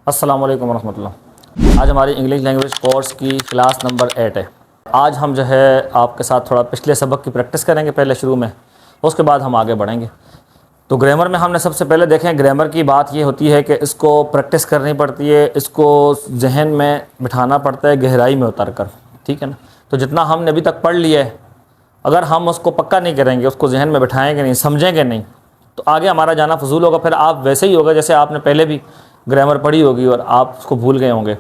अस्सलाम वालेकुम रहमतुल्लाह। आज हमारी इंग्लिश लैंग्वेज कोर्स की क्लास नंबर 8 है। आज हम जो है आपके साथ थोड़ा पिछले सबक की प्रैक्टिस करेंगे पहले शुरू में, उसके बाद हम आगे बढ़ेंगे। तो ग्रामर में हमने सबसे पहले देखें, ग्रामर की बात ये होती है कि इसको प्रैक्टिस करनी पड़ती है, इसको जहन में बिठाना पड़ता है गहराई में उतर कर, ठीक है ना। तो जितना हमने अभी तक पढ़ लिया है, अगर हम उसको पक्का नहीं करेंगे, उसको जहन में बिठाएंगे नहीं, समझेंगे नहीं, तो आगे हमारा जाना फजूल होगा। फिर आप वैसे ही होगा जैसे आपने पहले भी ग्रामर पढ़ी होगी और आप उसको भूल गए होंगे।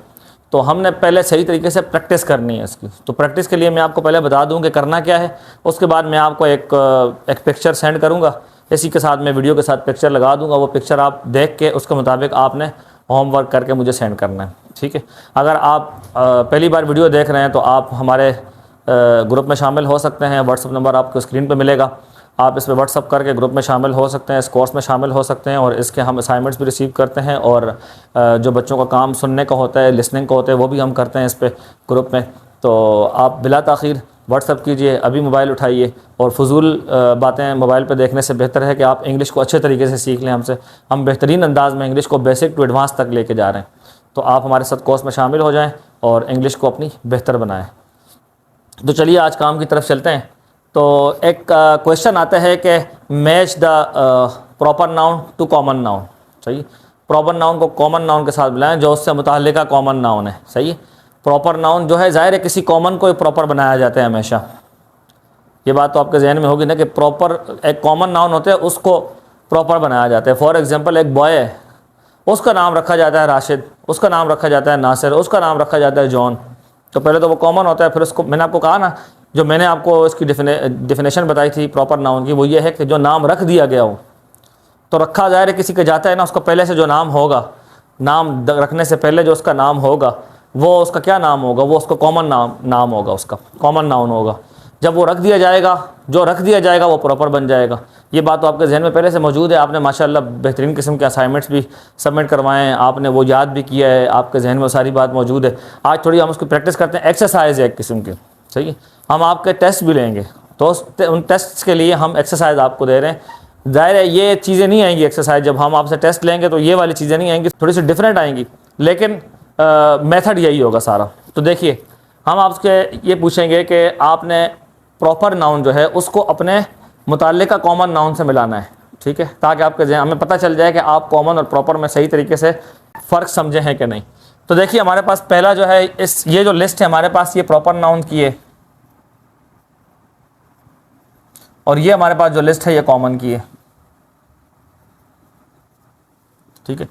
तो हमने पहले सही तरीके से प्रैक्टिस करनी है इसकी। तो प्रैक्टिस के लिए मैं आपको पहले बता दूं कि करना क्या है, उसके बाद मैं आपको एक पिक्चर सेंड करूंगा, इसी के साथ मैं वीडियो के साथ पिक्चर लगा दूंगा। वो पिक्चर आप देख के उसके मुताबिक आपने होमवर्क करके मुझे सेंड करना है, ठीक है। अगर आप पहली बार वीडियो देख रहे हैं तो आप हमारे ग्रुप में शामिल हो सकते हैं। व्हाट्सअप नंबर आपको स्क्रीन पर मिलेगा, आप इस पर व्हाट्सअप करके ग्रुप में शामिल हो सकते हैं, इस कोर्स में शामिल हो सकते हैं। और इसके हम असाइनमेंट्स भी रिसीव करते हैं, और जो बच्चों का काम सुनने का होता है, लिसनिंग का होता है, वो भी हम करते हैं इस पर ग्रुप में। तो आप बिला ताख़ीर व्हाट्सअप कीजिए, अभी मोबाइल उठाइए। और फजूल बातें मोबाइल पर देखने से बेहतर है कि आप इंग्लिश को अच्छे तरीके से सीख लें हमसे। हम बेहतरीन अंदाज़ में इंग्लिश को बेसिक टू एडवांस तक लेके जा रहे हैं। तो आप हमारे साथ कोर्स में शामिल हो जाएँ और इंग्लिश को अपनी बेहतर बनाएँ। तो चलिए आज काम की तरफ चलते हैं। तो एक क्वेश्चन आता है कि match the proper noun to common noun, सही। प्रॉपर नाउन को कॉमन नाउन के साथ मिलाएं जो उससे मुताल्लिका कॉमन नाउन है, सही। प्रॉपर नाउन जो है, ज़ाहिर है किसी कॉमन को प्रॉपर बनाया जाता है हमेशा। ये बात तो आपके जहन में होगी ना कि प्रॉपर एक कॉमन नाउन होते हैं उसको प्रॉपर बनाया जाता है। फॉर एग्जांपल एक बॉय है, उसका नाम रखा जाता है राशिद, उसका नाम रखा जाता है नासिर, उसका नाम रखा जाता है जॉन। तो पहले तो वो कॉमन होता है, फिर उसको मैंने आपको कहा ना, जो मैंने आपको इसकी डिफिनेशन बताई थी प्रॉपर नाउन की, वो ये है कि जो नाम रख दिया गया हो। तो रखा जाए किसी के जाता है ना, उसका पहले से जो नाम होगा, नाम रखने से पहले जो उसका नाम होगा, वो उसका क्या नाम होगा, वो उसका कॉमन नाम होगा, उसका कॉमन नाउन होगा। जब वो रख दिया जाएगा, जो रख दिया जाएगा वो प्रॉपर बन जाएगा। ये बात तो आपके जहन में पहले से मौजूद है। आपने माशाल्लाह बेहतरीन किस्म के असाइनमेंट्स भी सबमिट करवाए हैं, आपने वो याद भी किया है, आपके जहन में सारी बात मौजूद है। आज थोड़ी हम उसकी प्रैक्टिस करते हैं। एक्सरसाइज है एक किस्म की, सही है। हम आपके टेस्ट भी लेंगे, तो उन टेस्ट के लिए हम एक्सरसाइज आपको दे रहे हैं। ज़ाहिर है ये चीज़ें नहीं आएंगी एक्सरसाइज, जब हम आपसे टेस्ट लेंगे तो ये वाली चीज़ें नहीं आएंगी, थोड़ी सी डिफरेंट आएंगी, लेकिन मेथड यही होगा सारा। तो देखिए, हम आपसे ये पूछेंगे कि आपने प्रॉपर नाउन जो है उसको अपने मुताल्लिका कॉमन नाउन से मिलाना है, ठीक है, ताकि आपके हमें पता चल जाए कि आप कॉमन और प्रॉपर में सही तरीके से फ़र्क समझे हैं कि नहीं। तो देखिए हमारे पास पहला जो है, ये जो लिस्ट है हमारे पास, ये प्रॉपर नाउन की है, और ये हमारे पास जो लिस्ट है ये कॉमन की है, ठीक है।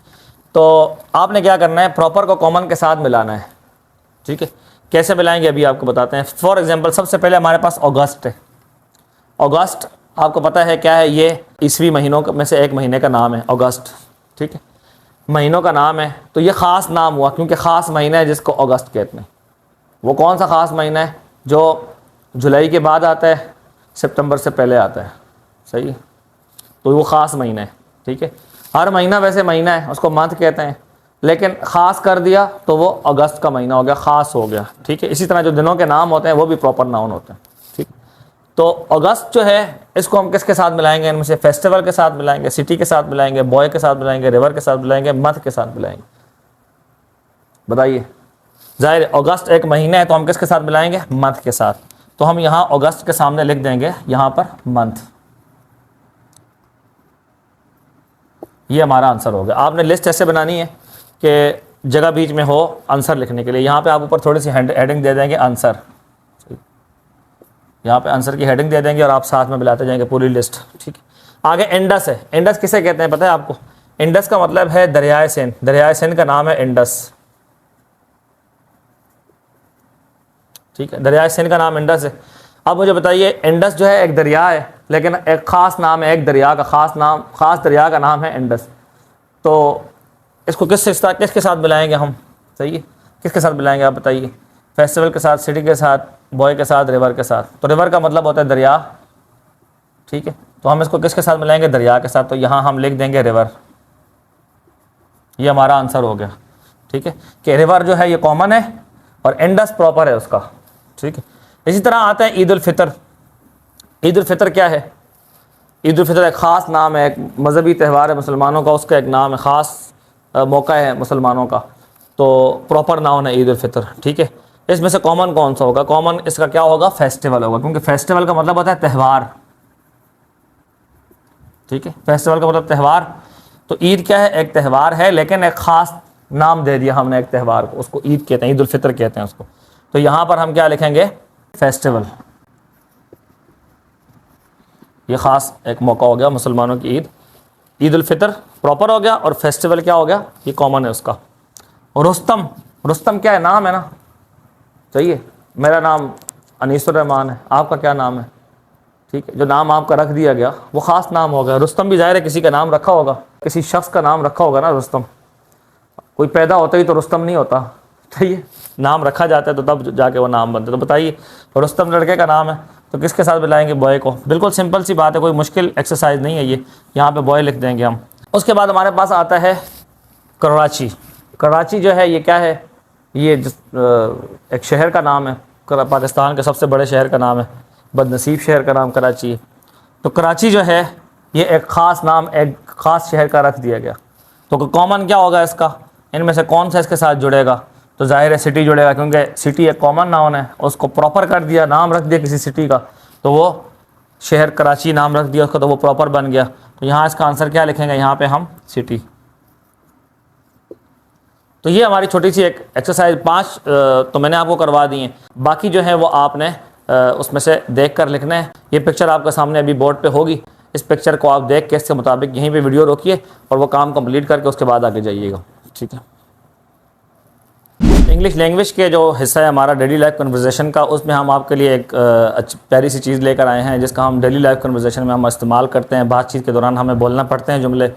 तो आपने क्या करना है, प्रॉपर को कॉमन के साथ मिलाना है, ठीक है। कैसे मिलाएंगे अभी आपको बताते हैं। फॉर एग्जांपल सबसे पहले हमारे पास अगस्त है। अगस्त आपको पता है क्या है, ये ईस्वी महीनों में से एक महीने का नाम है अगस्त, ठीक है, महीनों का नाम है। तो ये ख़ास नाम हुआ क्योंकि ख़ास महीना है जिसको अगस्त कहते हैं। वो कौन सा ख़ास महीना है? जो जुलाई के बाद आता है, सितंबर से पहले आता है, सही। तो वो ख़ास महीना है, ठीक है। हर महीना वैसे महीना है, उसको मंथ कहते हैं, लेकिन ख़ास कर दिया तो वो अगस्त का महीना हो गया, ख़ास हो गया, ठीक है। इसी तरह जो दिनों के नाम होते हैं वो भी प्रॉपर नाउन होते हैं, ठीक। तो अगस्त जो है, इसको हम किसके साथ मिलाएंगे? इनमें से फेस्टिवल के साथ मिलाएंगे, सिटी के साथ मिलाएंगे, बॉय के साथ मिलाएंगे, रिवर के साथ मिलाएंगे, मंथ के साथ मिलाएंगे। बताइए, ज़ाहिर अगस्त एक महीना है तो हम किसके साथ मिलाएंगे? मंथ के साथ। तो हम यहाँ अगस्त के सामने लिख देंगे यहाँ पर मंथ। ये हमारा आंसर हो गया। आपने लिस्ट ऐसे बनानी है कि जगह बीच में हो आंसर लिखने के लिए। यहाँ पे आप ऊपर थोड़ी सी हेडिंग दे देंगे आंसर, यहाँ पे आंसर की हेडिंग दे देंगे और आप साथ में मिलाते जाएंगे पूरी लिस्ट, ठीक है। आगे इंडस है। इंडस किसे कहते हैं पता है आपको? इंडस का मतलब है दरियाए सिंध। दरियाए सिंध का नाम है इंडस, ठीक है। दरियाए सिंध का नाम इंडस है। अब मुझे बताइए, इंडस जो है एक दरिया है, लेकिन एक ख़ास नाम है, एक दरिया का ख़ास दरिया का नाम है इंडस। तो इसको किसके साथ मिलाएंगे हम? सही है, किसके साथ मिलाएंगे आप बताइए? फेस्टिवल के साथ, सिटी के साथ, बॉय के साथ, रिवर के साथ। तो रिवर का मतलब होता है दरिया, ठीक है। तो हम इसको किसके साथ मिलाएंगे? दरिया के साथ। तो यहाँ हम लिख देंगे रिवर। ये हमारा आंसर हो गया, ठीक है, कि रिवर जो है ये कॉमन है और इंडस प्रॉपर है उसका, ठीक है। इसी तरह आता है ईद उल फितर। ईद उल फितर क्या है? ईद उल फितर एक ख़ास नाम है, एक मजहबी त्यौहार है मुसलमानों का, उसका एक नाम है, ख़ास मौका है मुसलमानों का, तो प्रॉपर नाउन है ईद उल फितर। ठीक है, इसमें से कॉमन कौन सा होगा? कॉमन इसका क्या होगा? फेस्टिवल होगा, क्योंकि फेस्टिवल का मतलब होता है त्यौहार। ठीक है, फेस्टिवल का मतलब त्यौहार। तो ईद क्या है? एक त्यौहार है, लेकिन एक ख़ास नाम दे दिया हमने एक त्यौहार को, उसको ईद कहते हैं, ईद उल फितर कहते हैं उसको। तो यहाँ पर हम क्या लिखेंगे? फेस्टिवल। ये ख़ास एक मौका हो गया मुसलमानों की ईद, ईद उल फितर प्रॉपर हो गया, और फेस्टिवल क्या हो गया? ये कॉमन है उसका। और रुस्तम, रुस्तम क्या है? नाम है ना, चाहिए। मेरा नाम अनीसुर रहमान है, आपका क्या नाम है? ठीक है, जो नाम आपका रख दिया गया वो ख़ास नाम हो गया। रुस्तम भी ज़ाहिर है किसी का नाम रखा होगा, किसी शख्स का नाम रखा होगा ना रुस्तम। कोई पैदा होता ही तो रुस्तम नहीं होता, ठीक है, नाम रखा जाता है तो तब जाके वो नाम बनता है। तो बताइए, रुस्तम लड़के का नाम है तो किसके साथ मिलाएंगे? बॉय को। बिल्कुल सिंपल सी बात है, कोई मुश्किल एक्सरसाइज नहीं है ये। यहाँ पे बॉय लिख देंगे हम। उसके बाद हमारे पास आता है कराची। कराची जो है ये क्या है? ये एक शहर का नाम है, पाकिस्तान के सबसे बड़े शहर का नाम है, बदनसीब शहर का नाम कराची है। तो कराची जो है ये एक ख़ास नाम एक ख़ास शहर का रख दिया गया। तो कॉमन क्या होगा इसका? इनमें से कौन सा इसके साथ जुड़ेगा? तो जाहिर है सिटी जुड़ेगा, क्योंकि सिटी एक कॉमन नाउन है, उसको प्रॉपर कर दिया, नाम रख दिया किसी सिटी का, तो वो शहर कराची नाम रख दिया उसका, तो वो प्रॉपर बन गया। तो यहाँ इसका आंसर क्या लिखेंगे? यहाँ पे हम सिटी। तो ये हमारी छोटी सी एक एक्सरसाइज 5 तो मैंने आपको करवा दी है, बाकी जो है वो आपने उसमें से देख कर लिखना है। ये पिक्चर आपके सामने अभी बोर्ड पे होगी, इस पिक्चर को आप देख के इसके मुताबिक यहीं पे वीडियो रोकिए और वो काम कंप्लीट करके उसके बाद आगे जाइएगा। ठीक है, इंग्लिश लैंग्वेज के जो हिस्सा है हमारा डेली लाइफ कन्वर्सेशन का, उसमें हम आपके लिए एक अच्छी प्यारी सी चीज़ लेकर आए हैं, जिसका हम डेली लाइफ कन्वर्सेशन में हम इस्तेमाल करते हैं। बातचीत के दौरान हमें बोलना पड़ते हैं जुमले,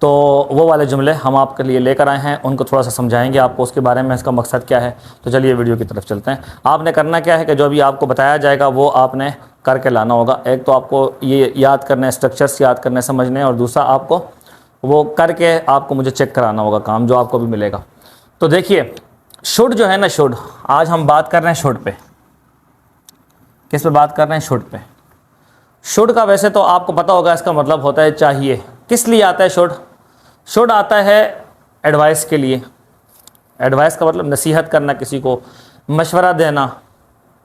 तो वो वाले जुमले हम आपके लिए लेकर आए हैं, उनको थोड़ा सा समझाएंगे आपको उसके बारे में, इसका मकसद क्या है। तो चलिए वीडियो की तरफ चलते हैं। आपने करना क्या है कि जो भी आपको बताया जाएगा वो आपने करके लाना होगा। एक तो आपको ये याद करना है, स्ट्रक्चर्स याद करने समझने, और दूसरा आपको वो करके आपको मुझे चेक कराना होगा काम जो आपको भी मिलेगा। तो देखिए, शुड जो है ना, शुड, आज हम बात कर रहे हैं शुड पे। किस पे बात कर रहे हैं? Should pay. शुड का वैसे तो आपको पता होगा इसका मतलब होता है चाहिए। किस लिए आता है शुड? शुड आता है एडवाइस के लिए। एडवाइस का मतलब नसीहत करना, किसी को मशवरा देना,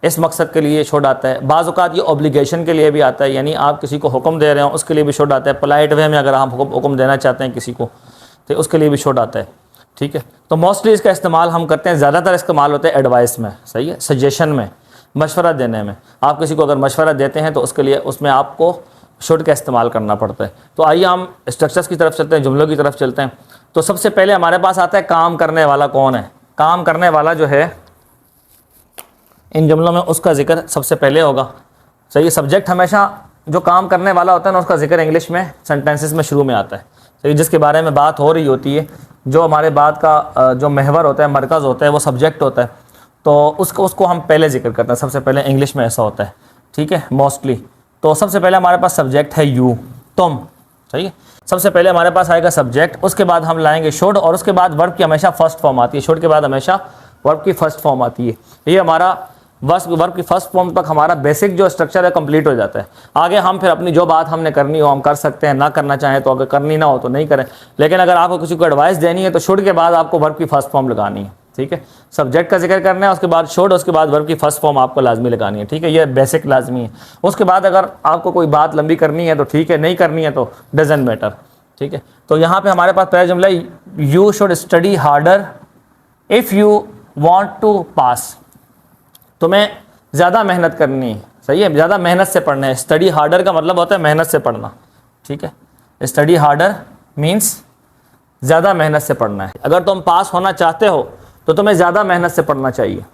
इस मकसद के लिए शुड आता है। बाज़ औक़ात ये ऑब्लिगेशन के लिए भी आता है, यानी आप किसी को हुक्म दे रहे हो उसके लिए भी शुड आता है। पोलाइट वे में अगर आप हुक्म देना चाहते हैं किसी को तो उसके लिए भी शुड आता है। ठीक है, तो मोस्टली इसका इस्तेमाल हम करते हैं, ज़्यादातर इस्तेमाल होता है एडवाइस में, सही है, सजेशन में, मशवरा देने में। आप किसी को अगर मशवरा देते हैं तो उसके लिए उसमें आपको शुड का इस्तेमाल करना पड़ता है। तो आइए हम स्ट्रक्चर्स की तरफ चलते हैं, जुमलों की तरफ चलते हैं। तो सबसे पहले हमारे पास आता है काम करने वाला कौन है। काम करने वाला जो है इन जुमलों में उसका जिक्र सबसे पहले होगा, सही है। सब्जेक्ट हमेशा जो काम करने वाला होता है ना, उसका जिक्र इंग्लिश में सेंटेंसेस में शुरू में आता है, सही। जिसके बारे में बात हो रही होती है, जो हमारे बात का जो महवर होता है, मरकज़ होता है, वो सब्जेक्ट होता है, तो उसको हम पहले जिक्र करते हैं। सबसे पहले इंग्लिश में ऐसा होता है, ठीक है, मोस्टली। तो सबसे पहले हमारे पास सब्जेक्ट है यू, तुम, सही है। सबसे पहले हमारे पास आएगा सब्जेक्ट, उसके बाद हम लाएंगे शुड, और उसके बाद वर्ब की हमेशा फर्स्ट फॉर्म आती है। शुड के बाद हमेशा वर्ब की फर्स्ट फॉर्म आती है। ये हमारा वर्ब की फर्स्ट फॉर्म तक हमारा बेसिक जो स्ट्रक्चर है कंप्लीट हो जाता है। आगे हम फिर अपनी जो बात हमने करनी हो हम कर सकते हैं, ना करना चाहें तो, अगर करनी ना हो तो नहीं करें। लेकिन अगर आपको किसी को एडवाइस देनी है तो शुड के बाद आपको वर्ब की फर्स्ट फॉर्म लगानी है, ठीक है। सब्जेक्ट का जिक्र करना है, उसके बाद शुड, उसके बाद वर्ब की फर्स्ट फॉर्म आपको लाजमी लगानी है, ठीक है। ये बेसिक लाजमी है। उसके बाद अगर आपको कोई बात लंबी करनी है तो ठीक है, नहीं करनी है तो डजंट मैटर, ठीक है। तो यहाँ पे हमारे पास पहला जुमला, you should study harder if you want to pass. तुम्हें ज़्यादा मेहनत करनी है, सही है, ज़्यादा मेहनत से पढ़ना है। स्टडी हार्डर का मतलब होता है मेहनत से पढ़ना, ठीक है। स्टडी हार्डर मीन्स ज़्यादा मेहनत से पढ़ना है। अगर तुम पास होना चाहते हो तो तुम्हें ज़्यादा मेहनत से पढ़ना चाहिए,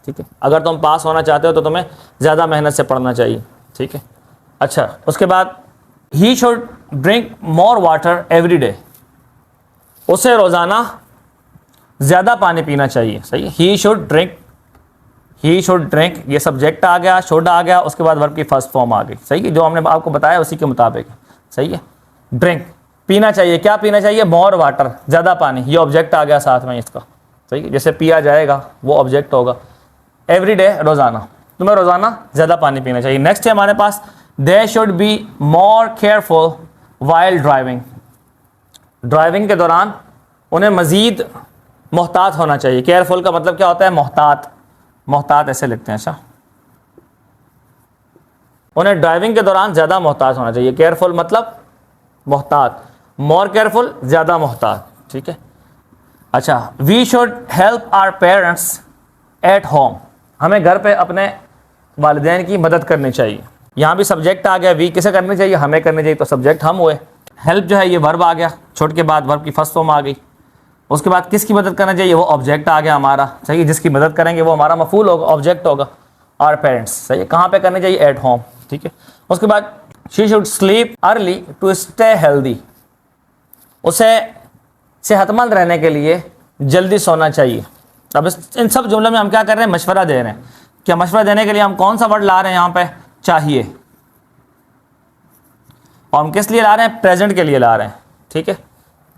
ठीक है। अगर तुम पास होना चाहते हो तो तुम्हें ज़्यादा मेहनत से पढ़ना चाहिए, ठीक है। अच्छा, उसके बाद he should drink more water every day. उसे रोज़ाना ज़्यादा पानी पीना चाहिए, सही है। ही शुड ड्रिंक, ये सब्जेक्ट आ गया, शुड आ गया, उसके बाद वर्ब की फर्स्ट फॉर्म आ गई, सही है। जो हमने आपको बताया उसी के मुताबिक, सही है। ड्रिंक, पीना चाहिए, क्या पीना चाहिए? मोर वाटर, ज़्यादा पानी, ये ऑब्जेक्ट आ गया साथ में इसका, सही है। जैसे पिया जाएगा वो ऑब्जेक्ट होगा। एवरी डे, रोज़ाना, तुम्हें रोज़ाना ज़्यादा पानी पीना चाहिए। नेक्स्ट है हमारे पास, they should be more careful while driving. Driving के दौरान उन्हें मज़ीद मोहतात होना चाहिए। केयरफुल का मतलब क्या होता है? मोहतात, मोहतात ऐसे लिखते हैं। अच्छा, उन्हें ड्राइविंग के दौरान ज़्यादा मोहतात होना चाहिए। केयरफुल मतलब मोहतात, मोर केयरफुल ज़्यादा मोहतात, ठीक है। अच्छा, we should help our parents at home, हमें घर पे अपने वालिदैन की मदद करनी चाहिए। यहाँ भी सब्जेक्ट आ गया, वी किसे करनी चाहिए? हमें करनी चाहिए, तो सब्जेक्ट हम हुए। हेल्प जो है ये वर्ब आ गया, छोड़ के बाद वर्ब की फर्स्ट फॉर्म आ गई। उसके बाद किसकी मदद करना चाहिए? वो ऑब्जेक्ट आ गया हमारा, सही है। जिसकी मदद करेंगे वो हमारा मफूल होगा, ऑब्जेक्ट होगा, आवर पेरेंट्स, सही है। कहाँ पे करनी चाहिए? एट होम, ठीक है। उसके बाद she should sleep early to stay healthy, उसे सेहतमंद रहने के लिए जल्दी सोना चाहिए। अब इन सब जुमलों में हम क्या कर रहे हैं? मशवरा दे रहे हैं। क्या मशवरा देने के लिए हम कौन सा वर्ड ला रहे हैं यहाँ पे? चाहिए। और हम किस लिए ला रहे हैं? प्रेजेंट के लिए ला रहे हैं, ठीक है।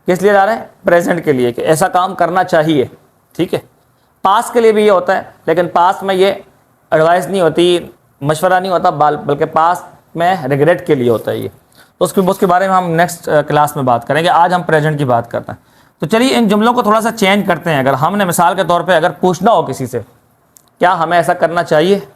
किस लिए ला रहे हैं? प्रेजेंट के लिए, कि ऐसा काम करना चाहिए, ठीक है। पास्ट के लिए भी ये होता है, लेकिन पास्ट में ये एडवाइस नहीं होती, मशवरा नहीं होता, बल्कि पास्ट में रिग्रेट के लिए होता है ये। तो उसके बारे में हम नेक्स्ट क्लास में बात करेंगे। आज हम प्रेजेंट की बात करते हैं। तो चलिए इन जुमलों को थोड़ा सा चेंज करते हैं। अगर हमने मिसाल के तौर पे अगर पूछना हो किसी से, क्या हमें ऐसा करना चाहिए,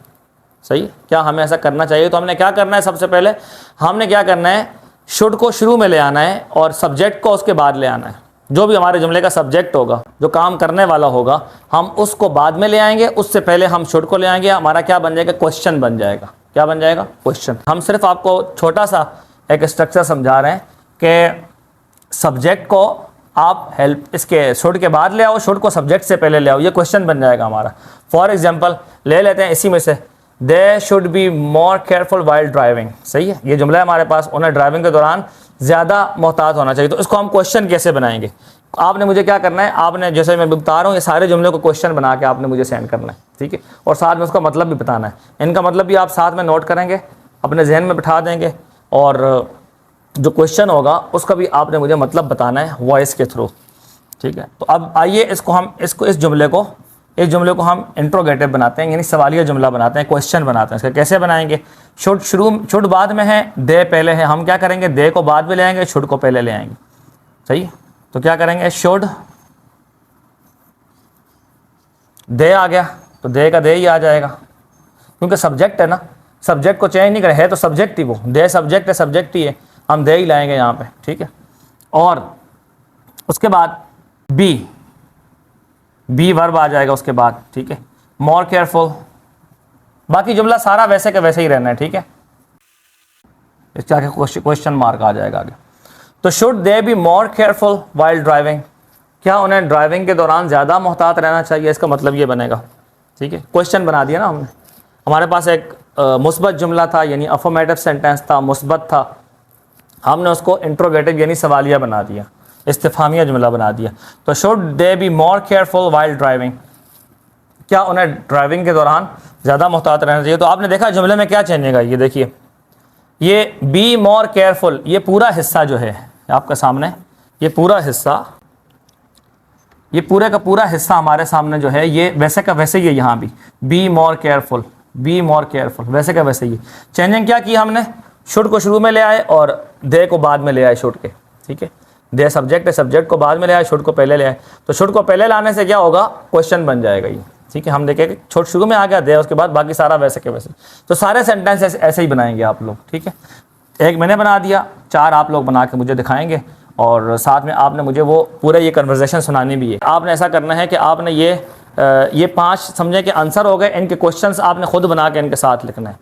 सही, क्या हमें ऐसा करना चाहिए, तो हमने क्या करना है? सबसे पहले हमने क्या करना है? शुड को शुरू में ले आना है और सब्जेक्ट को उसके बाद ले आना है। जो भी हमारे जुमले का सब्जेक्ट होगा, जो काम करने वाला होगा, हम उसको बाद में ले आएंगे, उससे पहले हम शुड को ले आएंगे। हमारा क्या बन जाएगा? क्वेश्चन बन जाएगा। क्या बन जाएगा? क्वेश्चन। हम सिर्फ आपको छोटा सा एक स्ट्रक्चर समझा रहे हैं कि सब्जेक्ट को आप हेल्प इसके शुड के बाद ले आओ, शुड को सब्जेक्ट से पहले ले आओ, ये क्वेश्चन बन जाएगा हमारा। फॉर एग्जांपल ले लेते हैं इसी में से, दे should be more careful while driving, सही है। ये जुमला है हमारे पास, उन्हें ड्राइविंग के दौरान ज़्यादा मोहतात होना चाहिए। तो इसको हम क्वेश्चन कैसे बनाएंगे? आपने मुझे क्या करना है? आपने जैसे मैं बता रहा हूँ, ये सारे जुमले को क्वेश्चन बना के आपने मुझे सेंड करना है, ठीक है। और साथ में उसका मतलब भी बताना है। इनका मतलब भी आप साथ में नोट करेंगे, अपने जहन में बिठा देंगे, और जो क्वेश्चन होगा उसका भी आपने मुझे मतलब बताना है वॉइस के थ्रू, ठीक है। तो अब आइए इस जुमले को हम इंट्रोगेटिव बनाते हैं, यानी सवालिया जुमला बनाते हैं, क्वेश्चन बनाते हैं। इसका कैसे बनाएंगे? शुड बाद में है, दे पहले है। हम क्या करेंगे? दे को बाद में ले आएंगे, शुड को पहले ले आएंगे, सही। तो क्या करेंगे? शुड, दे आ गया तो दे का दे ही आ जाएगा, क्योंकि सब्जेक्ट है ना, सब्जेक्ट को चेंज नहीं करे, है तो सब्जेक्ट ही, वो दे सब्जेक्ट है, सब्जेक्ट ही है, हम दे ही लाएंगे यहाँ पे, ठीक है। और उसके बाद बी वर्ब आ जाएगा उसके बाद, ठीक है। मोर केयरफुल, बाकी जुमला सारा वैसे का वैसे ही रहना है, ठीक है। इसके आगे क्वेश्चन मार्क आ जाएगा आगे। तो should they B more careful while driving, क्या उन्हें ड्राइविंग के दौरान ज़्यादा मोहतात रहना चाहिए? इसका मतलब ये बनेगा, ठीक है। क्वेश्चन बना दिया ना हमने। हमारे पास एक मुस्बत जुमला था, यानी अफर्मेटिव सेंटेंस था, मुस्बत था, हमने उसको इंट्रोगेटिव यानी सवालिया बना दिया, इस्तिफामिया जुमला बना दिया। तो should they B more careful while driving, क्या उन्हें ड्राइविंग के दौरान ज़्यादा मोहतात रहना चाहिए? तो आपने देखा जुमले में क्या चेंज होगा, ये देखिए, ये बी मोर केयरफुल, ये पूरा हिस्सा जो है आपके सामने, ये पूरा हिस्सा, ये पूरे का पूरा हिस्सा हमारे सामने जो है, ये वैसे का वैसे ही है। यहाँ भी B more careful, B more careful, वैसे का वैसे ही। चेंजिंग क्या की हमने? शुड को शुरू में ले आए और दे को बाद में ले आए, शुड के, ठीक है। दे सब्जेक्ट है, सब्जेक्ट को बाद में ले आए, शुड को पहले ले आए। तो शुड को पहले लाने से क्या होगा? क्वेश्चन बन जाएगा ये, ठीक है। हम देखेंगे छोट शुरू में आ गया, दे उसके बाद बाकी सारा वैसे के वैसे। तो सारे सेंटेंस ऐसे ही बनाएंगे आप लोग, ठीक है। एक मैंने बना दिया, 4 आप लोग बना के मुझे दिखाएंगे, और साथ में आपने मुझे वो पूरे ये कन्वर्सेशन सुनानी भी है। आपने ऐसा करना है कि आपने ये 5 समझे कि आंसर हो गए, इनके क्वेश्चंस आपने खुद बना के इनके साथ लिखना है।